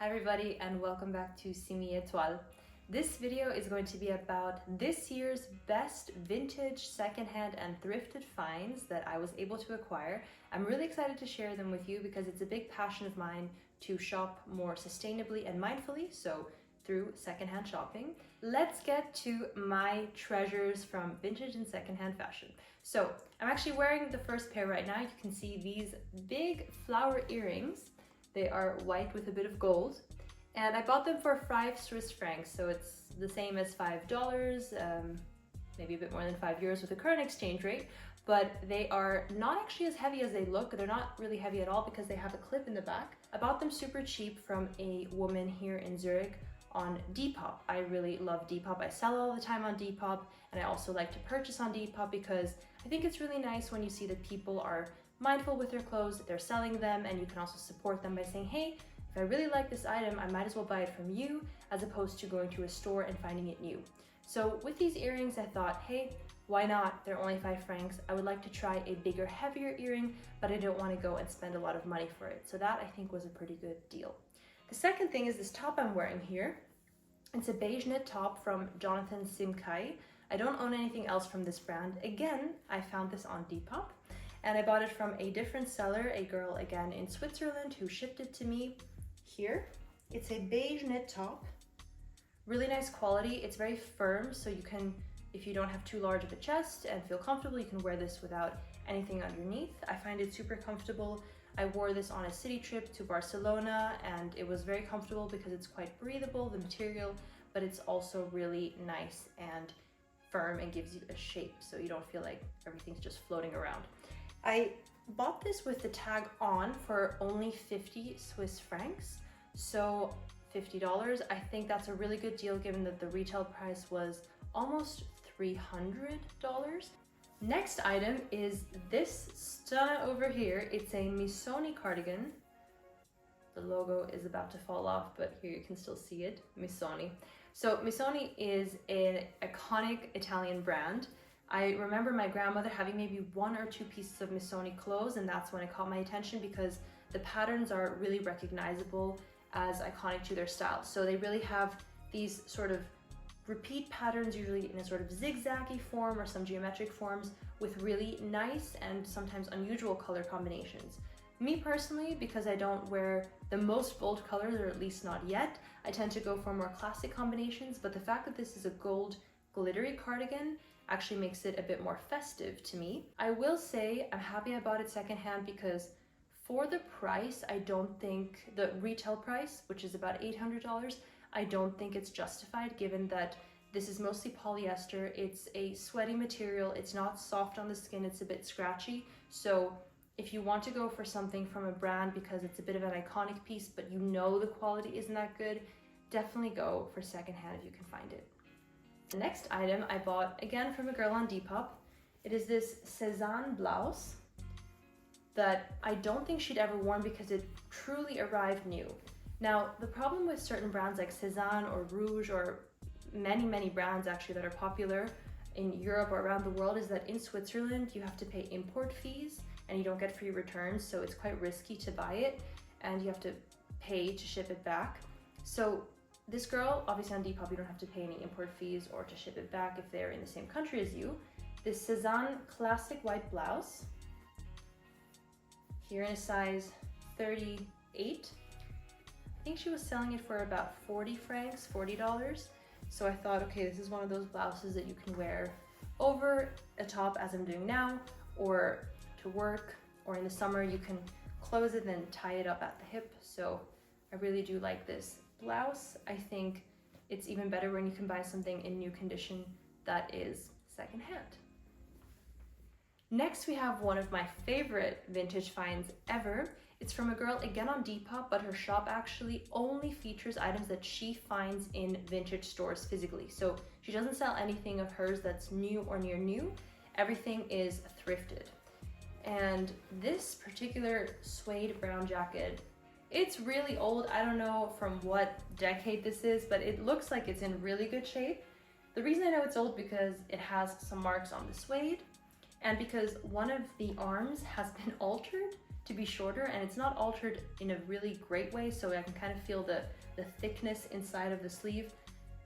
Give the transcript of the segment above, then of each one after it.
Hi everybody and welcome back to Simi. This video is going to be about this year's best vintage, secondhand and thrifted finds that I was able to acquire. I'm really excited to share them with you because it's a big passion of mine to shop more sustainably and mindfully, so through secondhand shopping. Let's get to my treasures from vintage and secondhand fashion. So I'm actually wearing the first pair right now. You can see these big flower earrings. They are white with a bit of gold, and I bought them for 5 Swiss francs, so it's the same as $5, maybe a bit more than €5 with the current exchange rate, but they are not actually as heavy as they look. They're not really heavy at all because they have a clip in the back. I bought them super cheap from a woman here in Zurich on Depop. I really love Depop. I sell all the time on Depop, and I also like to purchase on Depop because I think it's really nice when you see that people are mindful with their clothes, that they're selling them, and you can also support them by saying, hey, if I really like this item, I might as well buy it from you, as opposed to going to a store and finding it new. So with these earrings, I thought, hey, why not? They're only 5 francs. I would like to try a bigger, heavier earring, but I don't want to go and spend a lot of money for it. So that I think was a pretty good deal. The second thing is this top I'm wearing here. It's a beige knit top from Jonathan Simkhai. I don't own anything else from this brand. Again, I found this on Depop. And I bought it from a different seller, a girl again in Switzerland, who shipped it to me here. It's a beige knit top, really nice quality. It's very firm, so you can, if you don't have too large of a chest and feel comfortable, you can wear this without anything underneath. I find it super comfortable. I wore this on a city trip to Barcelona and it was very comfortable because it's quite breathable, the material, but it's also really nice and firm and gives you a shape so you don't feel like everything's just floating around. I bought this with the tag on for only 50 Swiss francs, so $50. I think that's a really good deal given that the retail price was almost $300. Next item is this stunner over here. It's a Missoni cardigan. The logo is about to fall off, but here you can still see it, Missoni. So Missoni is an iconic Italian brand. I remember my grandmother having maybe 1 or 2 pieces of Missoni clothes, and that's when it caught my attention because the patterns are really recognizable as iconic to their style. So they really have these sort of repeat patterns, usually in a sort of zigzaggy form or some geometric forms with really nice and sometimes unusual color combinations. Me personally, because I don't wear the most bold colors, or at least not yet, I tend to go for more classic combinations, but the fact that this is a gold glittery cardigan actually makes it a bit more festive to me. I will say I'm happy I bought it secondhand because for the price, I don't think the retail price, which is about $800, I don't think it's justified given that this is mostly polyester. It's a sweaty material. It's not soft on the skin. It's a bit scratchy. So if you want to go for something from a brand because it's a bit of an iconic piece, but you know the quality isn't that good, definitely go for secondhand if you can find it. The next item I bought again from a girl on Depop. It is this Sézane Blouse that I don't think she'd ever worn because it truly arrived new. Now, the problem with certain brands like Sézane or Rouge or many brands actually that are popular in Europe or around the world is that in Switzerland you have to pay import fees and you don't get free returns, so it's quite risky to buy it and you have to pay to ship it back. So this girl, obviously on Depop, you don't have to pay any import fees or to ship it back if they're in the same country as you. This Sézane classic white blouse, here in a size 38. I think she was selling it for about 40 francs, $40. So I thought, okay, this is one of those blouses that you can wear over a top as I'm doing now, or to work, or in the summer you can close it and tie it up at the hip. So I really do like this blouse. I think it's even better when you can buy something in new condition that is secondhand. Next, we have one of my favorite vintage finds ever. It's from a girl again on Depop, but her shop actually only features items that she finds in vintage stores physically. So she doesn't sell anything of hers that's new or near new. Everything is thrifted. And this particular suede brown jacket, it's really old. I don't know from what decade this is, but it looks like it's in really good shape. The reason I know it's old because it has some marks on the suede and because one of the arms has been altered to be shorter, and it's not altered in a really great way, so I can kind of feel the thickness inside of the sleeve,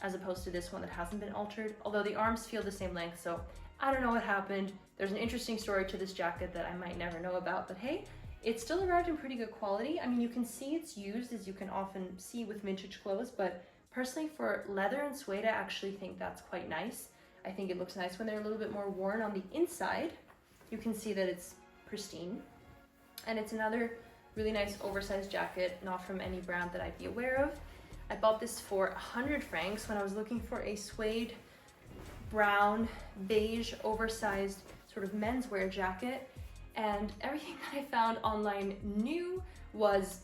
as opposed to this one that hasn't been altered, although the arms feel the same length, so I don't know what happened. There's an interesting story to this jacket that I might never know about, but hey, it still arrived in pretty good quality. I mean, you can see it's used, as you can often see with vintage clothes, but personally for leather and suede, I actually think that's quite nice. I think it looks nice when they're a little bit more worn on the inside. You can see that it's pristine. And it's another really nice oversized jacket, not from any brand that I'd be aware of. I bought this for 100 francs when I was looking for a suede, brown, beige, oversized sort of menswear jacket. And everything that I found online new was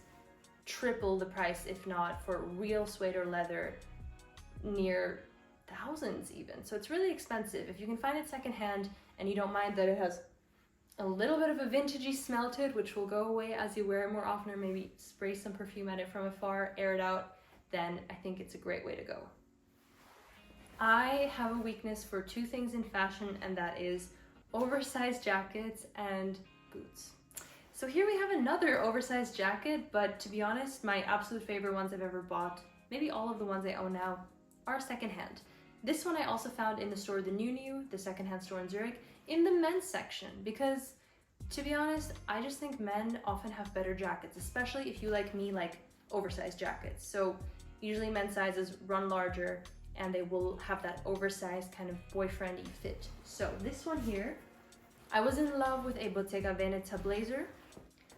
triple the price, if not for real suede or leather, near thousands even. So it's really expensive. If you can find it secondhand and you don't mind that it has a little bit of a vintagey smell to it, which will go away as you wear it more often, or maybe spray some perfume at it from afar, air it out, then I think it's a great way to go. I have a weakness for two things in fashion, and that is oversized jackets and boots. So here we have another oversized jacket, but to be honest, my absolute favorite ones I've ever bought, maybe all of the ones I own now, are secondhand. This one I also found in the store The New, the secondhand store in Zurich, in the men's section, because to be honest, I just think men often have better jackets, especially if you, like me, like oversized jackets. So usually men's sizes run larger and they will have that oversized kind of boyfriendy fit. So this one here, I was in love with a Bottega Veneta blazer.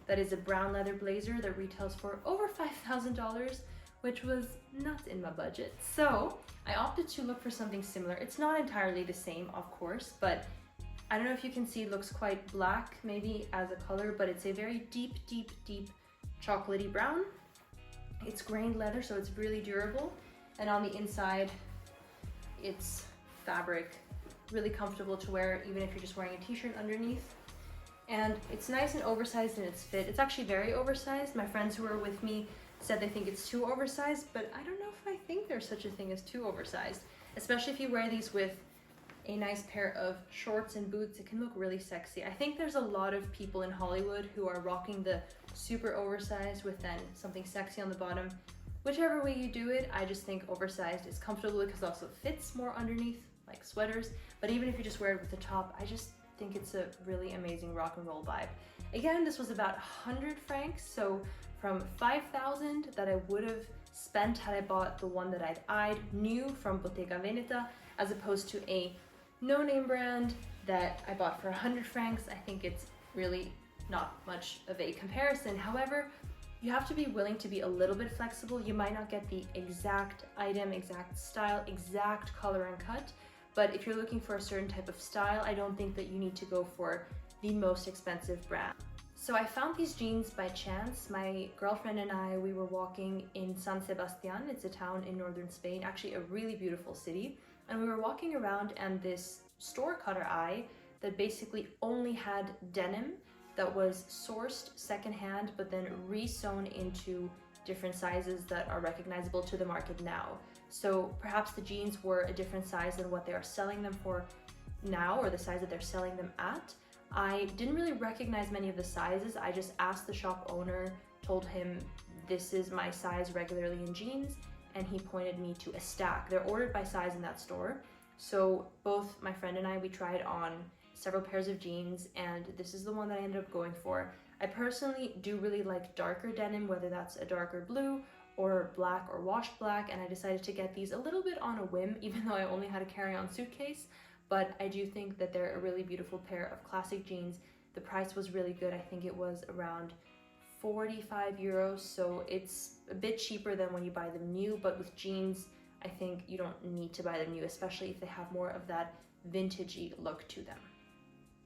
That is a brown leather blazer that retails for over $5,000, which was not in my budget. So I opted to look for something similar. It's not entirely the same, of course, but I don't know if you can see, it looks quite black maybe as a color, but it's a very deep, deep, deep chocolatey brown. It's grained leather, so it's really durable. And on the inside, it's fabric, really comfortable to wear, even if you're just wearing a t-shirt underneath. And it's nice and oversized in its fit. It's actually very oversized. My friends who were with me said they think it's too oversized, but I don't know if I think there's such a thing as too oversized, especially if you wear these with a nice pair of shorts and boots. It can look really sexy. I think there's a lot of people in Hollywood who are rocking the super oversized with then something sexy on the bottom. Whichever way you do it, I just think oversized is comfortable because it also fits more underneath, like sweaters. But even if you just wear it with the top, I just think it's a really amazing rock and roll vibe. Again, this was about 100 francs, so from 5,000 that I would have spent had I bought the one that I'd eyed new from Bottega Veneta, as opposed to a no-name brand that I bought for 100 francs. I think it's really not much of a comparison. However, you have to be willing to be a little bit flexible. You might not get the exact item, exact style, exact color and cut, but if you're looking for a certain type of style, I don't think that you need to go for the most expensive brand. So I found these jeans by chance. My girlfriend and I, we were walking in San Sebastian. It's a town in northern Spain, actually a really beautiful city. And we were walking around, and this store caught our eye that basically only had denim that was sourced secondhand, but then re-sewn into different sizes that are recognizable to the market now. So perhaps the jeans were a different size than what they are selling them for now, or the size that they're selling them at. I didn't really recognize many of the sizes. I just asked the shop owner, told him this is my size regularly in jeans, and he pointed me to a stack. They're ordered by size in that store. So both my friend and I, we tried on several pairs of jeans, and this is the one that I ended up going for. I personally do really like darker denim, whether that's a darker blue or black or washed black, and I decided to get these a little bit on a whim, even though I only had a carry-on suitcase. But I do think that they're a really beautiful pair of classic jeans. The price was really good. I think it was around 45 euros, so it's a bit cheaper than when you buy them new, but with jeans, I think you don't need to buy them new, especially if they have more of that vintagey look to them.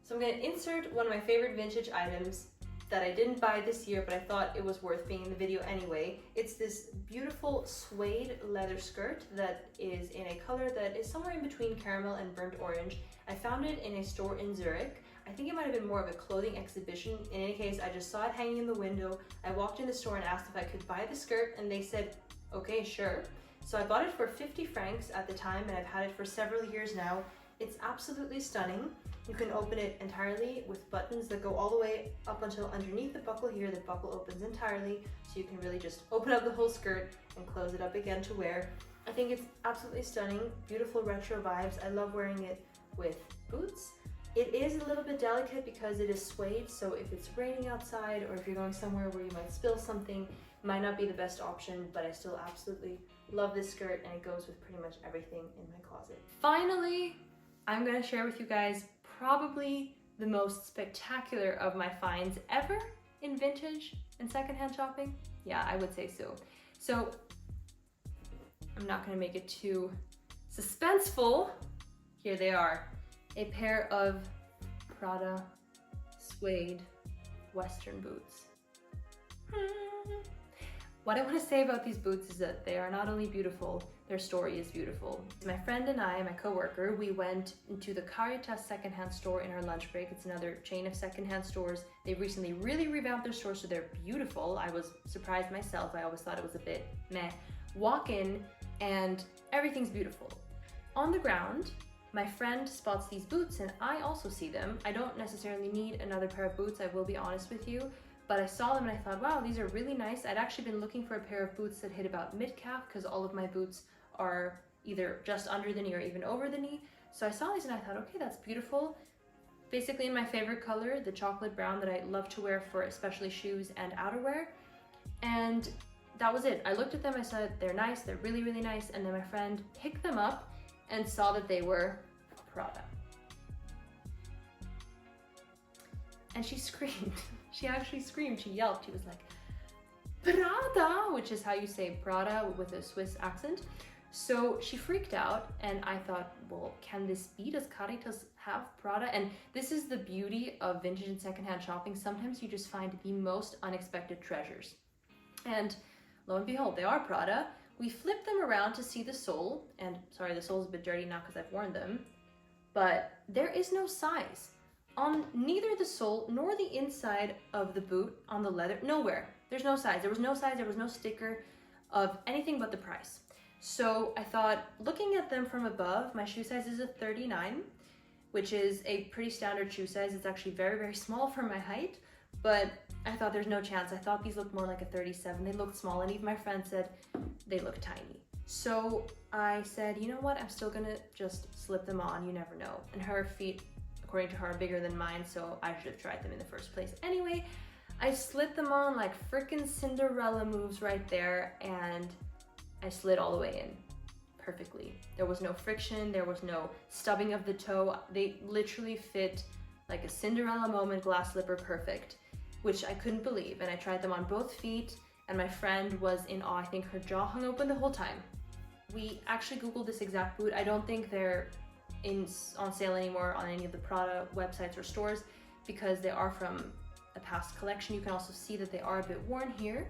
So I'm going to insert one of my favorite vintage items that I didn't buy this year, but I thought it was worth being in the video anyway. It's this beautiful suede leather skirt that is in a color that is somewhere in between caramel and burnt orange. I found it in a store in Zurich. I think it might have been more of a clothing exhibition. In any case, I just saw it hanging in the window. I walked in the store and asked if I could buy the skirt, and they said, okay, sure. So I bought it for 50 francs at the time, and I've had it for several years now. It's absolutely stunning. You can open it entirely with buttons that go all the way up until underneath the buckle here. The buckle opens entirely, so you can really just open up the whole skirt and close it up again to wear. I think it's absolutely stunning, beautiful retro vibes. I love wearing it with boots. It is a little bit delicate because it is suede, so if it's raining outside or if you're going somewhere where you might spill something, it might not be the best option, but I still absolutely love this skirt and it goes with pretty much everything in my closet. Finally, I'm gonna share with you guys probably the most spectacular of my finds ever in vintage and secondhand shopping. Yeah, I would say so. So I'm not gonna make it too suspenseful. Here they are. A pair of Prada suede Western boots. What I want to say about these boots is that they are not only beautiful, their story is beautiful. My friend and I, my coworker, we went into the Caritas secondhand store in our lunch break. It's another chain of secondhand stores. They recently really revamped their stores, so they're beautiful. I was surprised myself. I always thought it was a bit meh. Walk in and everything's beautiful. On the ground, my friend spots these boots and I also see them. I don't necessarily need another pair of boots, I will be honest with you, but I saw them and I thought, wow, these are really nice. I'd actually been looking for a pair of boots that hit about mid-calf because all of my boots are either just under the knee or even over the knee. So I saw these and I thought, okay, that's beautiful. Basically in my favorite color, the chocolate brown that I love to wear for especially shoes and outerwear. And that was it. I looked at them, I said, they're nice, they're really, really nice. And then my friend picked them up and saw that they were Prada. And she screamed. She actually screamed, she yelped. She was like, Prada, which is how you say Prada with a Swiss accent. So she freaked out and I thought, well, can this be? Does Caritas have Prada? And this is the beauty of vintage and secondhand shopping. Sometimes you just find the most unexpected treasures. And lo and behold, they are Prada. We flipped them around to see the sole, and sorry, the sole's a bit dirty now because I've worn them, but there is no size. On neither the sole nor the inside of the boot on the leather, nowhere. There's no size. There was no size, there was no sticker of anything but the price. So I thought, looking at them from above, my shoe size is a 39, which is a pretty standard shoe size. It's actually very, very small for my height, but I thought there's no chance. I thought these looked more like a 37. They looked small, and even my friend said they look tiny. So I said, you know what? I'm still gonna just slip them on. You never know. And her feet, according to her, are bigger than mine, so I should have tried them in the first place. Anyway, I slid them on like frickin' Cinderella moves right there, and I slid all the way in perfectly. There was no friction. There was no stubbing of the toe. They literally fit like a Cinderella moment, glass slipper perfect, which I couldn't believe. And I tried them on both feet, and my friend was in awe. I think her jaw hung open the whole time. We actually Googled this exact boot. I don't think they're on sale anymore on any of the Prada websites or stores because they are from a past collection. You can also see that they are a bit worn here.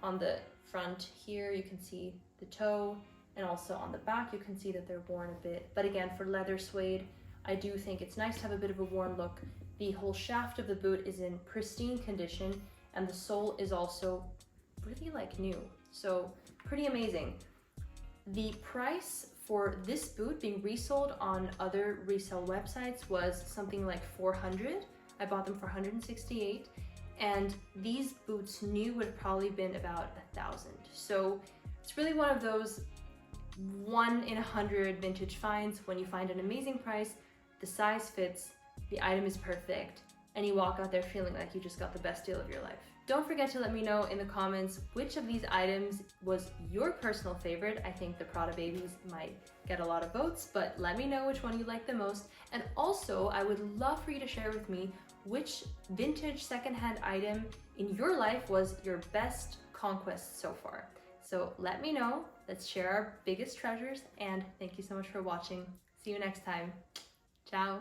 On the front here, you can see the toe, and also on the back, you can see that they're worn a bit. But again, for leather suede, I do think it's nice to have a bit of a worn look. The whole shaft of the boot is in pristine condition, and the sole is also really like new. So pretty amazing. The price for this boot being resold on other resale websites was something like 400. I bought them for 168, and these boots new would have probably been about 1,000. So it's really one of those 1 in 100 vintage finds. When you find an amazing price, the size fits, the item is perfect, and you walk out there feeling like you just got the best deal of your life. Don't forget to let me know in the comments which of these items was your personal favorite. I think the Prada babies might get a lot of votes, but let me know which one you like the most. And also, I would love for you to share with me which vintage secondhand item in your life was your best conquest so far. So let me know. Let's share our biggest treasures, and thank you so much for watching. See you next time. Ciao.